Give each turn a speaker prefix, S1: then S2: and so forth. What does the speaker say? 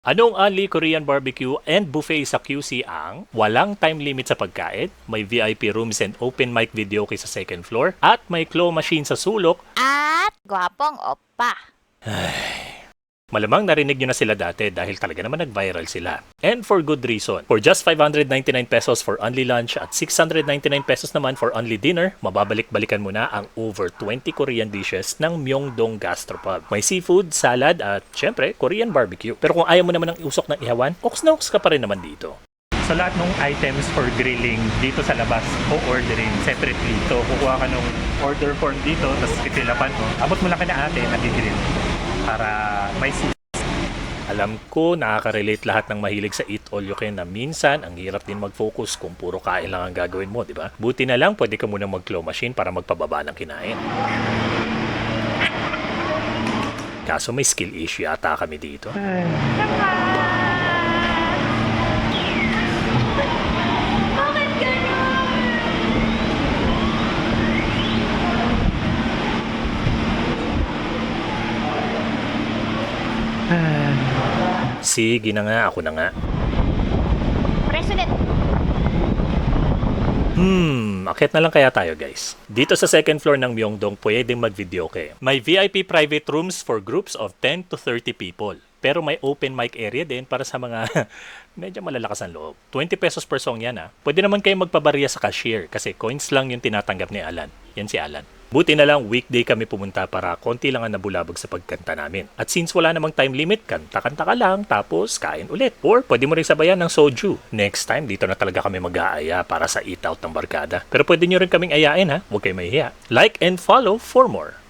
S1: Anong only Korean barbecue and buffet sa QC ang walang time limit sa pagkain, may VIP rooms and open mic video sa second floor, at may claw machine sa sulok?
S2: At gwapong oppa.
S1: Malamang narinig nyo na sila dati dahil talaga naman nag-viral sila. And for good reason. For just 599 pesos for only lunch at 699 pesos naman for only dinner, mababalik-balikan mo na ang over 20 Korean dishes ng Myeongdong Gastropub. May seafood, salad at syempre Korean barbecue. Pero kung ayaw mo naman ng usok ng ihawan, oks na oks ka pa rin naman dito. Sa lahat ng items for grilling dito sa labas, o-orderin separately. So, kukuha ka ng order form dito, tapos ipilapan mo. Abot mo lang ka na ate, nag-grill. Para may alam ko, nakaka-relate lahat ng mahilig sa eat all you can na minsan ang hirap din mag-focus kung puro kain lang ang gagawin mo, di ba? Buti na lang, pwede ka munang mag-claw machine para magpababa ng kinain. Kaso may skill issue ata kami dito. Sige na nga, ako na nga.
S2: President.
S1: Akit na lang kaya tayo guys. Dito sa second floor ng Myeongdong, pwedeng mag-videoke. May VIP private rooms for groups of 10 to 30 people. Pero may open mic area din para sa mga medyo malalakas ang loob. 20 pesos per song yan ha. Pwede naman kayo magpabarya sa cashier kasi coins lang yung tinatanggap ni Alan. Yan si Alan. Buti na lang weekday kami pumunta para konti lang ang nabulabog sa pagkanta namin. At since wala namang time limit, kanta-kanta ka lang tapos kain ulit. Or pwede mo rin sabayan ng soju. Next time, dito na talaga kami mag-aaya para sa eat out ng barkada. Pero pwede nyo rin kaming ayain ha. Huwag kayo mahihiya. Like and follow for more.